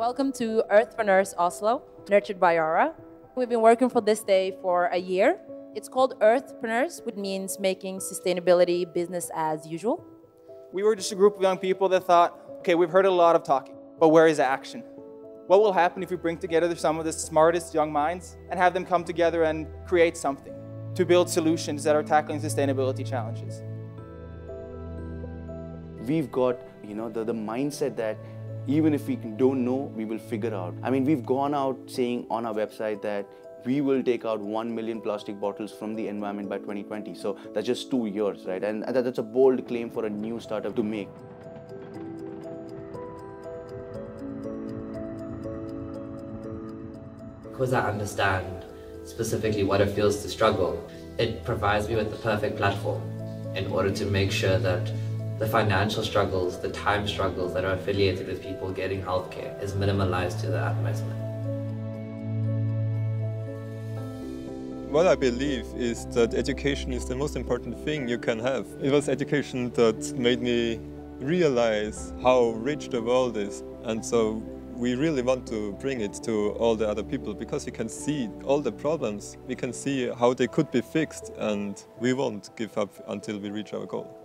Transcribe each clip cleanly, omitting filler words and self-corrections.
Welcome to Earthpreneurs Oslo, nurtured by Aura. We've been working for this day for a year. It's called Earthpreneurs, which means making sustainability business as usual. We were just a group of young people that thought, okay, we've heard a lot of talking, but where is action? What will happen if we bring together some of the smartest young minds and have them come together and create something to build solutions that are tackling sustainability challenges? We've got, the mindset that even if we don't know, we will figure out. I mean, we've gone out saying on our website that we will take out 1 million plastic bottles from the environment by 2020. So that's just 2 years, right? And that's a bold claim for a new startup to make. Because I understand specifically what it feels to struggle, it provides me with the perfect platform in order to make sure that the financial struggles, the time struggles that are affiliated with people getting healthcare is minimalized to the utmost. What I believe is that education is the most important thing you can have. It was education that made me realize how rich the world is. And so we really want to bring it to all the other people because we can see all the problems. We can see how they could be fixed, and we won't give up until we reach our goal.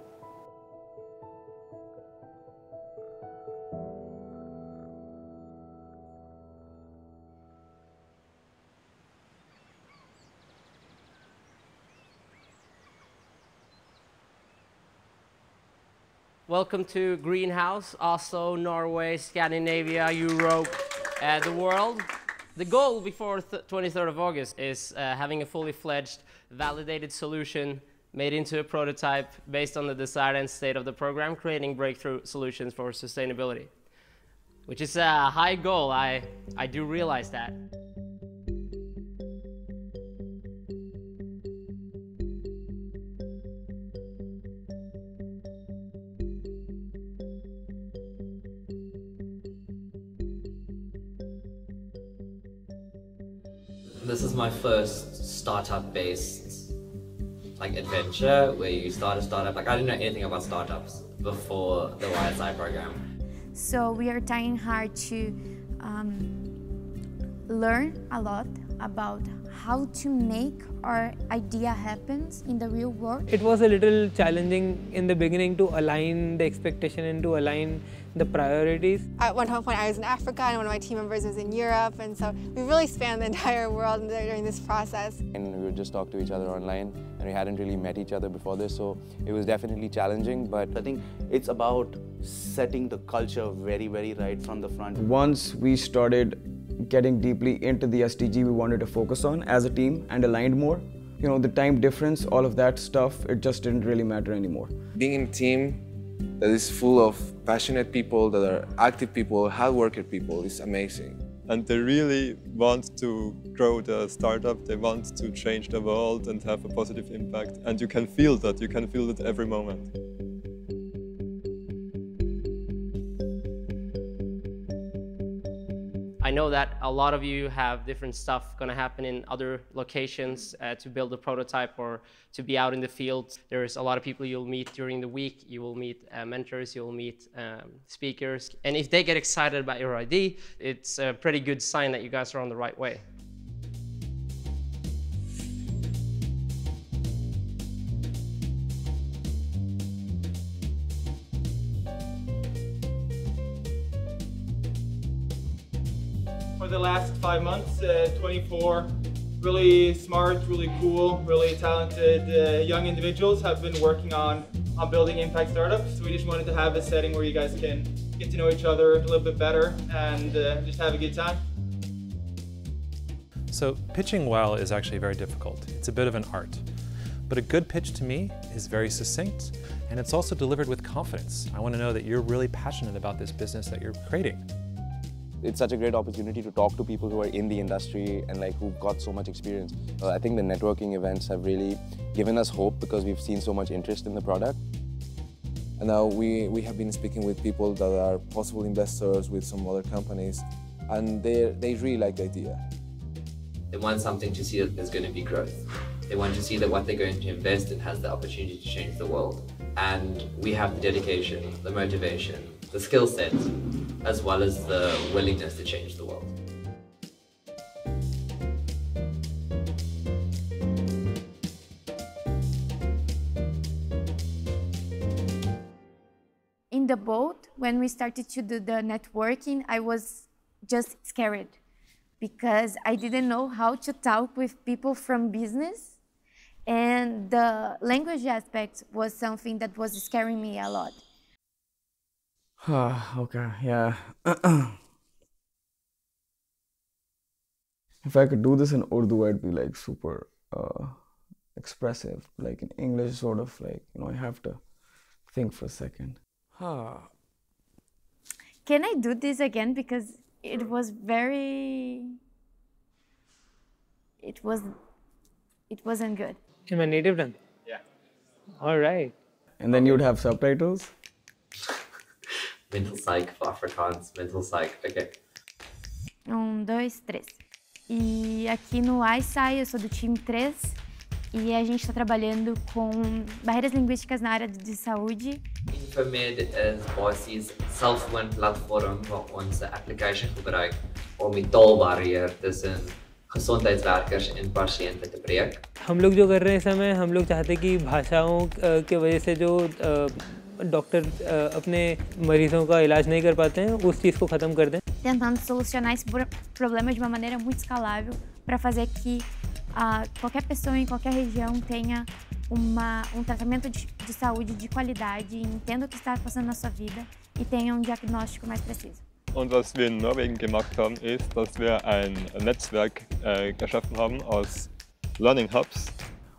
Welcome to Greenhouse, Oslo, Norway, Scandinavia, Europe, the world. The goal before 23rd of August is having a fully fledged, validated solution made into a prototype based on the desired end state of the program, creating breakthrough solutions for sustainability, which is a high goal. I do realize that. This is my first startup-based adventure where you start a startup. I didn't know anything about startups before the YSI program. So we are trying hard to learn a lot about how to make our idea happen in the real world. It was a little challenging in the beginning to align the expectation and to align the priorities. At one point I was in Africa and one of my team members was in Europe, and so we really spanned the entire world during this process. And we would just talk to each other online, and we hadn't really met each other before this, so it was definitely challenging, but I think it's about setting the culture very, very right from the front. Once we started getting deeply into the SDG we wanted to focus on as a team and aligned more, the time difference, all of that stuff, it just didn't really matter anymore. Being in a team that is full of passionate people, that are active people, hard worker people is amazing. And they really want to grow the startup, they want to change the world and have a positive impact. And you can feel that, every moment. I know that a lot of you have different stuff going to happen in other locations to build a prototype or to be out in the field. There's a lot of people you'll meet during the week. You will meet mentors, you will meet speakers. And if they get excited about your idea, it's a pretty good sign that you guys are on the right way. For the last 5 months, 24 really smart, really cool, really talented young individuals have been working on building impact startups. So we just wanted to have a setting where you guys can get to know each other a little bit better and just have a good time. So pitching well is actually very difficult. It's a bit of an art. But a good pitch to me is very succinct, and it's also delivered with confidence. I want to know that you're really passionate about this business that you're creating. It's such a great opportunity to talk to people who are in the industry and who've got so much experience. I think the networking events have really given us hope because we've seen so much interest in the product. And now we have been speaking with people that are possible investors with some other companies, and they really like the idea. They want something to see that there's going to be growth. They want to see that what they're going to invest in has the opportunity to change the world. And we have the dedication, the motivation, the skill set as well as the willingness to change the world. In the boat, when we started to do the networking, I was just scared because I didn't know how to talk with people from business, and the language aspect was something that was scaring me a lot. Okay, yeah. If I could do this in Urdu, I'd be like super expressive. Like in English, sort of like, I have to think for a second. Can I do this again? Because it was very... It wasn't good. In my native tongue? Yeah. All right. And then you'd have subtitles? Mental psych for Afrikaans, mental psych, okay. 1, 2, 3. E aqui no YSI eu sou do time 3 e a gente está trabalhando com barreiras linguísticas na área de saúde. Infomed is basies self-woon-platform waar ons 'n application gebruik om die taalbarrière tussen gezondheidswerkers en patiënten te breek. हम लोग जो कर रहे हैं इस समय, हम लोग चाहते हैं कि भाषाओं के वजह से जो डॉक्टर अपने मरीजों का इलाज नहीं कर पाते हैं, उस चीज़ को ख़त्म कर दें. Tentando solucionar esse problema de uma maneira muito escalável para fazer que qualquer pessoa em qualquer região tenha tratamento de saúde de qualidade, entenda o que está passando na sua vida e tenha diagnóstico mais preciso. Und was wir in Norwegen gemacht haben, ist, dass wir ein Netzwerk geschaffen haben aus Learning Hubs.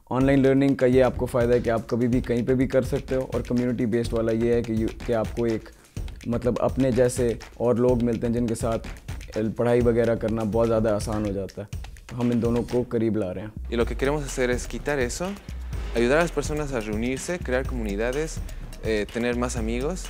Online learning का ये आपको फ़ायदा है कि आप कभी भी कहीं पे भी कर सकते हो, और कम्युनिटी बेस्ड वाला ये है कि आपको एक मतलब अपने जैसे और लोग मिलते हैं जिनके साथ पढ़ाई वगैरह करना बहुत ज़्यादा आसान हो जाता है. हम इन दोनों को करीब ला रहे हैं. Y lo que queremos hacer es quitar eso, ayudar a las personas a reunirse, crear comunidades, tener más amigos,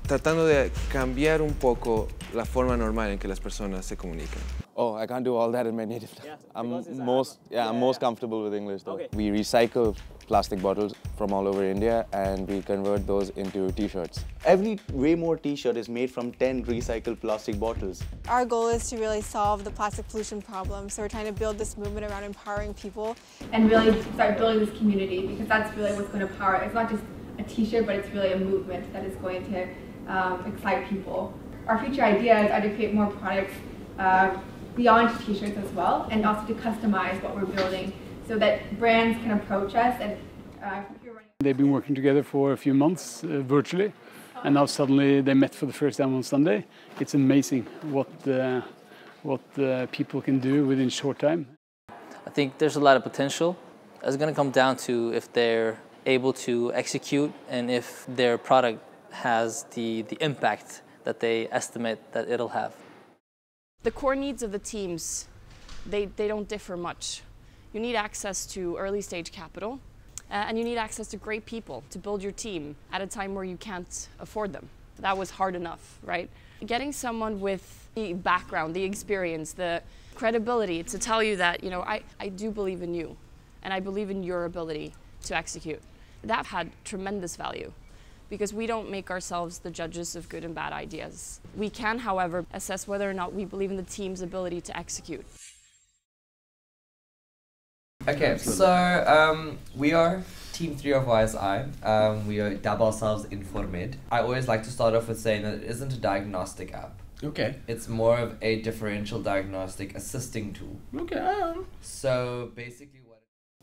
tratando de cambiar un poco la forma normal en que las personas se comunican. Oh, I can't do all that in my native tongue. I'm most comfortable with English though. Okay. We recycle plastic bottles from all over India and we convert those into t-shirts. Every way more t-shirt is made from 10 recycled plastic bottles. Our goal is to really solve the plastic pollution problem, so we're trying to build this movement around empowering people. And really start building this community, because that's really what's going to power it. It's not just a t-shirt, but it's really a movement that is going to excite people. Our future idea is to create more products beyond t-shirts as well, and also to customize what we're building so that brands can approach us. And they've been working together for a few months virtually, and now suddenly they met for the first time on Sunday. It's amazing what people can do within short time. I think there's a lot of potential. It's going to come down to if they're able to execute and if their product has the impact that they estimate that it'll have. The core needs of the teams, they don't differ much. You need access to early stage capital, and you need access to great people to build your team at a time where you can't afford them. That was hard enough, right? Getting someone with the background, the experience, the credibility to tell you that, I do believe in you, and I believe in your ability to execute. That had tremendous value, because we don't make ourselves the judges of good and bad ideas. We can, however, assess whether or not we believe in the team's ability to execute. Okay, so we are Team 3 of YSI. We dub ourselves Informed. I always like to start off with saying that it isn't a diagnostic app. Okay. It's more of a differential diagnostic assisting tool. Okay. So basically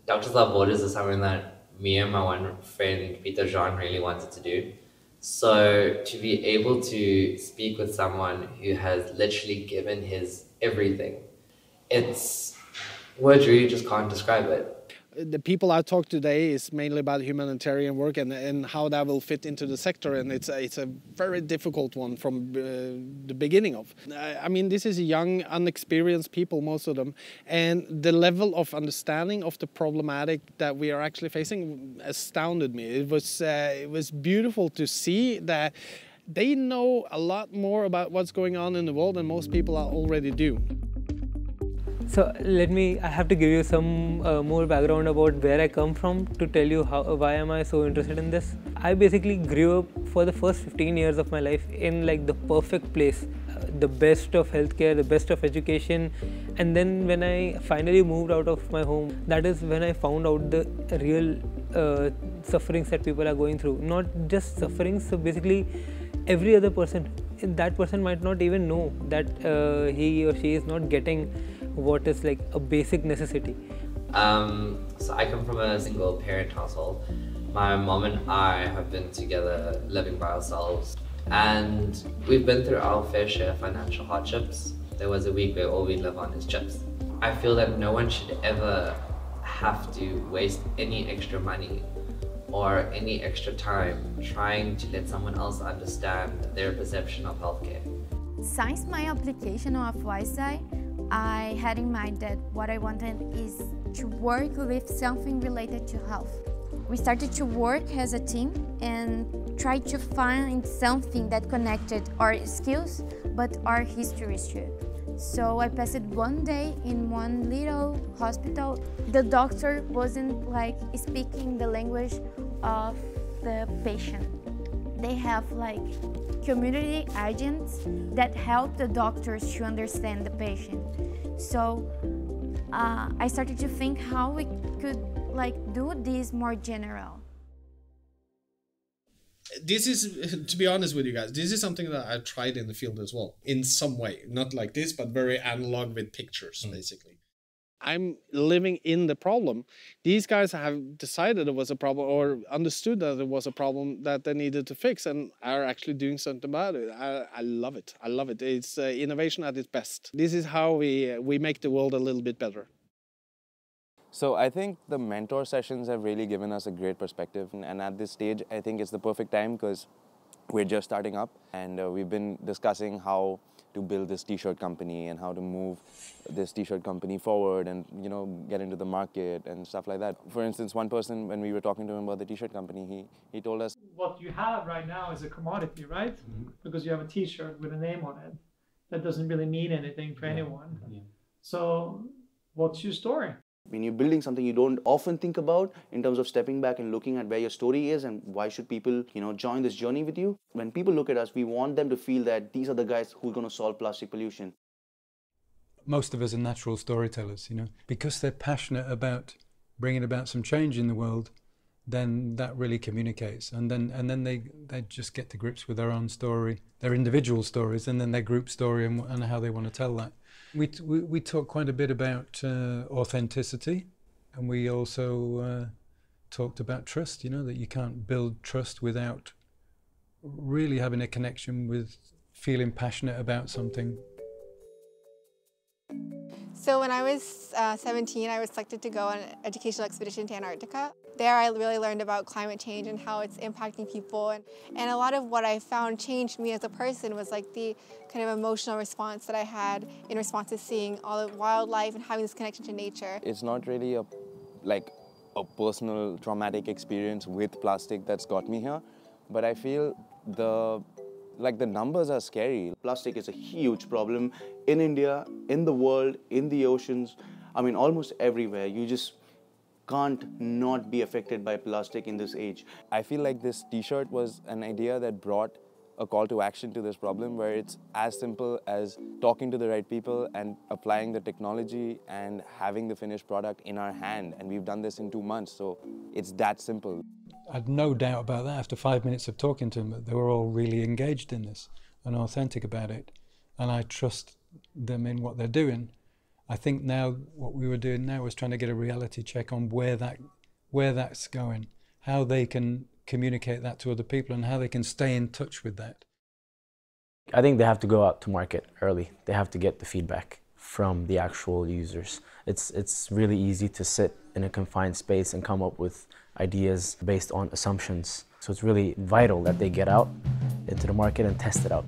Doctors Without Borders is something that me and my one friend Peter Jean really wanted to do. So to be able to speak with someone who has literally given his everything, words really just can't describe it. The people I talked today is mainly about humanitarian work and how that will fit into the sector, and it's a very difficult one from the beginning of. I mean, this is young, unexperienced people, most of them, and the level of understanding of the problematic that we are actually facing astounded me. It was beautiful to see that they know a lot more about what's going on in the world than most people already do. So I have to give you some more background about where I come from to tell you why am I so interested in this. I basically grew up for the first 15 years of my life in like the perfect place, the best of healthcare, the best of education, and then when I finally moved out of my home, that is when I found out the real sufferings that people are going through. Not just sufferings, so basically every other person, that person might not even know that he or she is not getting what is like a basic necessity. So I come from a single parent household. My mom and I have been together living by ourselves, and we've been through our fair share of financial hardships. There was a week where all we live on is chips. I feel that no one should ever have to waste any extra money or any extra time trying to let someone else understand their perception of healthcare. Since my application of YSI, I had in mind that what I wanted is to work with something related to health. We started to work as a team and tried to find something that connected our skills but our histories too. So I passed one day in one little hospital. The doctor wasn't like speaking the language of the patient. They have like community agents that help the doctors to understand the patient. So I started to think how we could like do this more general. This is, to be honest with you guys, this is something that I tried in the field as well, in some way. Not like this, but very analog with pictures, basically. I'm living in the problem. These guys have decided it was a problem or understood that it was a problem that they needed to fix and are actually doing something about it. I love it. I love it. It's innovation at its best. This is how we make the world a little bit better. So I think the mentor sessions have really given us a great perspective, and at this stage I think it's the perfect time because we're just starting up, and we've been discussing how to build this t-shirt company and how to move this t-shirt company forward and, you know, get into the market and stuff like that. For instance, one person, when we were talking to him about the t-shirt company, he told us, what you have right now is a commodity, right? Because you have a t-shirt with a name on it. That doesn't really mean anything for anyone. So what's your story? When you're building something you don't often think about in terms of stepping back and looking at where your story is and why should people, you know, join this journey with you. When people look at us, we want them to feel that these are the guys who are going to solve plastic pollution. Most of us are natural storytellers, you know, because they're passionate about bringing about some change in the world. Then that really communicates, and then they just get to grips with their own story, their individual stories, and then their group story and how they want to tell that. We talk quite a bit about authenticity, and we also talked about trust, you know, that you can't build trust without really having a connection with feeling passionate about something. So when I was 17, I was selected to go on an educational expedition to Antarctica. There I really learned about climate change and how it's impacting people. And a lot of what I found changed me as a person was like the kind of emotional response that I had in response to seeing all the wildlife and having this connection to nature. It's not really a personal traumatic experience with plastic that's got me here, but I feel the numbers are scary. Plastic is a huge problem in India, in the world, in the oceans. I mean, almost everywhere. You just can't not be affected by plastic in this age. I feel like this t-shirt was an idea that brought a call to action to this problem, where it's as simple as talking to the right people and applying the technology and having the finished product in our hand. And we've done this in 2 months, so it's that simple. I had no doubt about that after 5 minutes of talking to them, that they were all really engaged in this and authentic about it. And I trust them in what they're doing. I think now what we were doing now was trying to get a reality check on where that's going, how they can communicate that to other people and how they can stay in touch with that. I think they have to go out to market early. They have to get the feedback from the actual users. It's really easy to sit in a confined space and come up with ideas based on assumptions. So it's really vital that they get out into the market and test it out.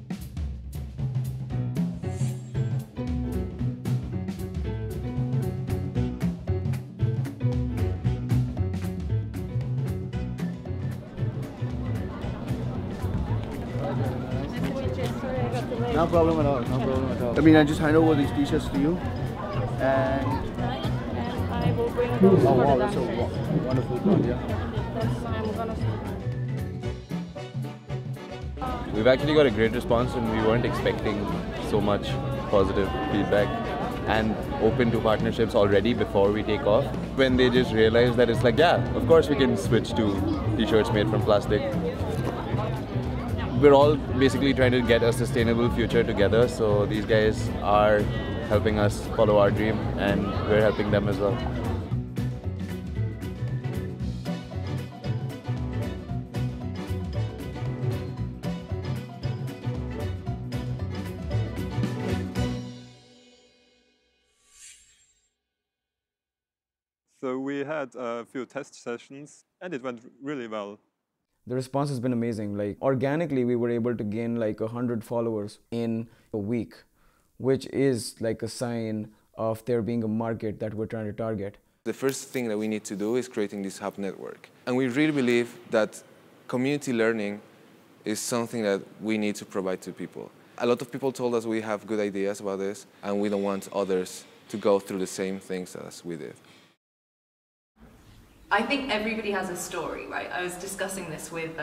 No problem at all, no problem at all. I mean, I just hand over these t-shirts to you, And I will bring those oh for wow, the that's a dancers. wonderful thought, yeah. I'm gonna. We've actually got a great response and we weren't expecting so much positive feedback and open to partnerships already before we take off. When they just realized that it's like, yeah, of course we can switch to t-shirts made from plastic. We're all basically trying to get a sustainable future together, so these guys are helping us follow our dream and we're helping them as well. So we had a few test sessions and it went really well. The response has been amazing. Like organically, we were able to gain like 100 followers in a week, which is like a sign of there being a market that we're trying to target. The first thing that we need to do is creating this hub network. And we really believe that community learning is something that we need to provide to people. A lot of people told us we have good ideas about this and we don't want others to go through the same things as we did. I think everybody has a story, right? I was discussing this with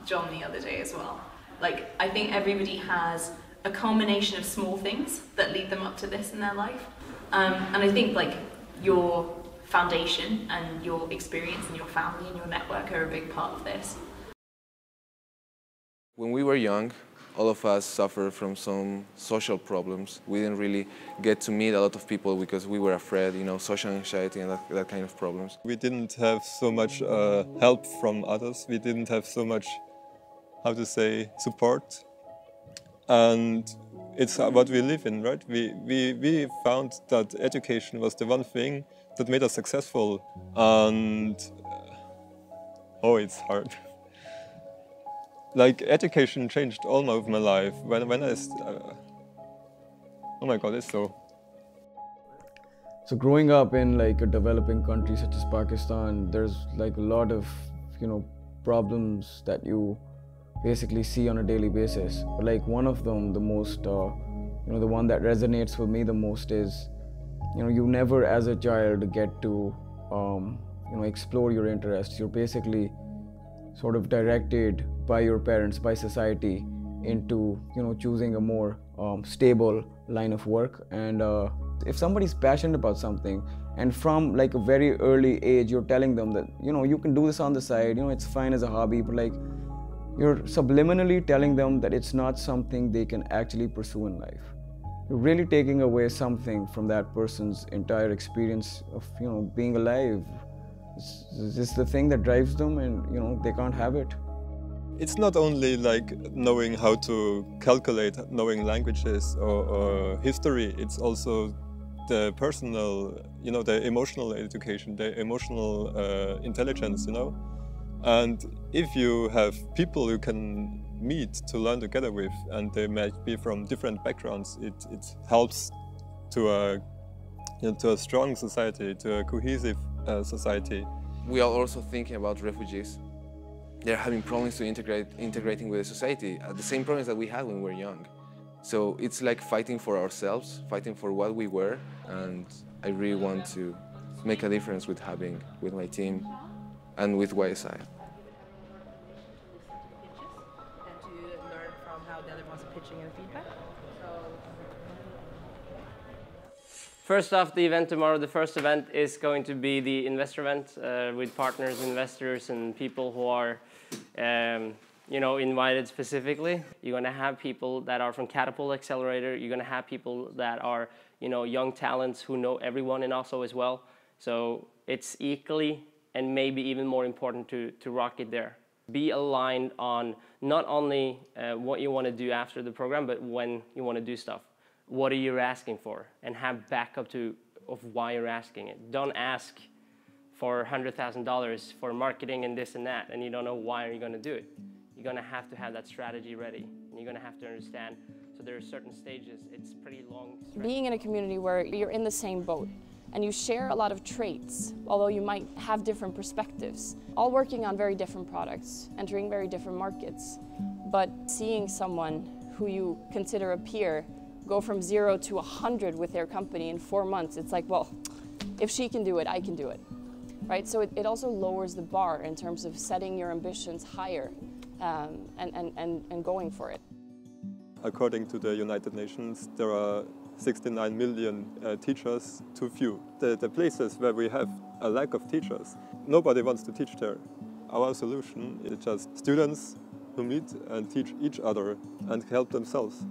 John the other day as well. Like, I think everybody has a combination of small things that lead them up to this in their life. And I think like your foundation and your experience and your family and your network are a big part of this. When we were young, all of us suffered from some social problems. We didn't really get to meet a lot of people because we were afraid, you know, social anxiety and that kind of problems. We didn't have so much help from others. We didn't have so much, how to say, support. And it's what we live in, right? We found that education was the one thing that made us successful. And oh, it's hard. Like, education changed all of my life. When I, oh my God, it's so. So growing up in like a developing country such as Pakistan, there's like a lot of, you know, problems that you basically see on a daily basis. But like one of them, the most, you know, the one that resonates with me the most is, you know, you never as a child get to, you know, explore your interests. You're basically sort of directed by your parents, by society, into, you know, choosing a more stable line of work. And if somebody's passionate about something, and from like a very early age, you're telling them that, you know, you can do this on the side, you know, it's fine as a hobby, but like you're subliminally telling them that it's not something they can actually pursue in life. You're really taking away something from that person's entire experience of, you know, being alive. It's just the thing that drives them, and, you know, they can't have it. It's not only like knowing how to calculate, knowing languages or history, it's also the personal, you know, the emotional education, the emotional intelligence, you know. And if you have people you can meet to learn together with, and they might be from different backgrounds, it helps to a, you know, to a strong society, to a cohesive society. We are also thinking about refugees. They're having problems to integrating with the society, the same problems that we had when we were young. So it's like fighting for ourselves, fighting for what we were, and I really want to make a difference with my team and with YSI. First off, the event tomorrow, the first event is going to be the investor event with partners, investors, and people who are, you know, invited specifically. You're going to have people that are from Catapult Accelerator. You're going to have people that are, you know, young talents who know everyone in Oslo as well. So it's equally and maybe even more important to rock it there. Be aligned on not only what you want to do after the program, but when you want to do stuff. What are you asking for? And have backup of why you're asking it. Don't ask for $100,000 for marketing and this and that, and you don't know why you're going to do it. You're going to have that strategy ready. And you're going to have to understand. So there are certain stages. It's pretty long. Being in a community where you're in the same boat and you share a lot of traits, although you might have different perspectives, all working on very different products, entering very different markets, but seeing someone who you consider a peer go from 0 to 100 with their company in 4 months, it's like, well, if she can do it, I can do it, right? So it also lowers the bar in terms of setting your ambitions higher and going for it. According to the United Nations, there are 69 million teachers too few. The places where we have a lack of teachers, nobody wants to teach there. Our solution is just students who meet and teach each other and help themselves.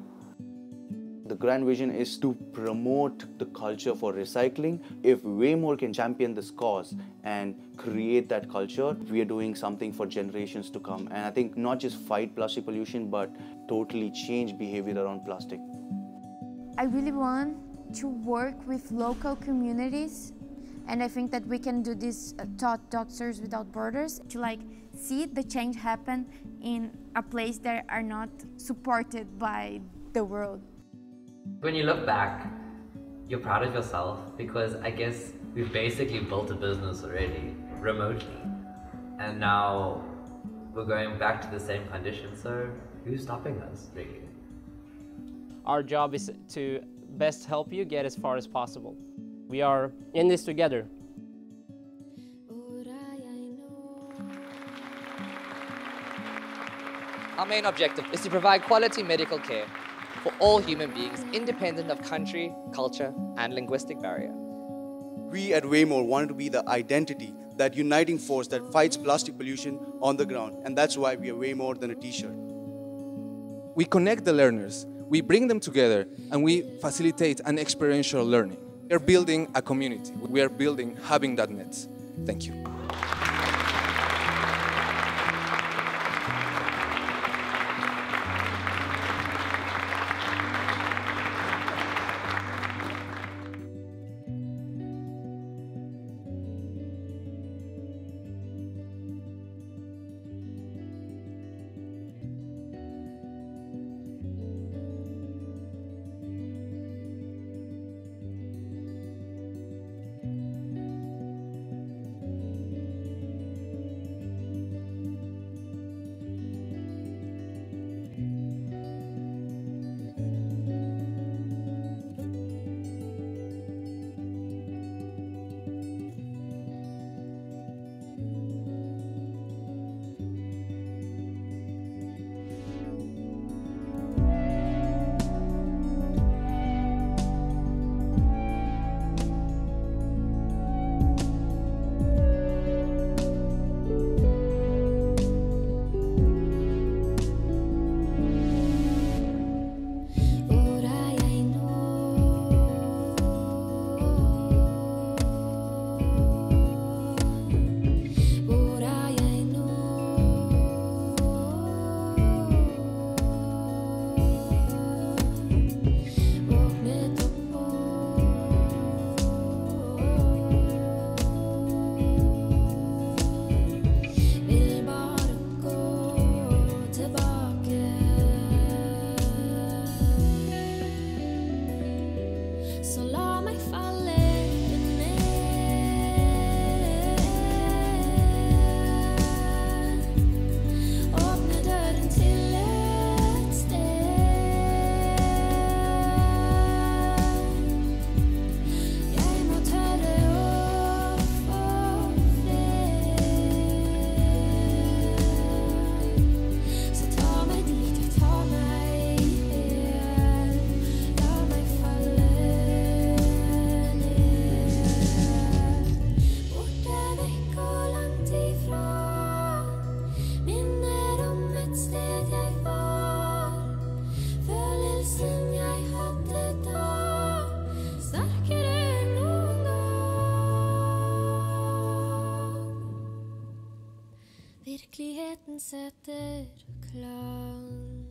The grand vision is to promote the culture for recycling. If Waymore can champion this cause and create that culture, we are doing something for generations to come. And I think not just fight plastic pollution, but totally change behavior around plastic. I really want to work with local communities, and I think that we can do this taught Doctors Without Borders to see the change happen in a place that are not supported by the world. When you look back, you're proud of yourself because I guess we've basically built a business already, remotely. And now we're going back to the same conditions, so who's stopping us, really? Our job is to best help you get as far as possible. We are in this together. Our main objective is to provide quality medical care for all human beings, independent of country, culture, and linguistic barrier. We at Waymore wanted to be the identity, that uniting force that fights plastic pollution on the ground. And that's why we are way more than a t-shirt. We connect the learners, we bring them together, and we facilitate an experiential learning. We are building a community. We are building Having.net. Thank you. Virkeligheten sätter klang.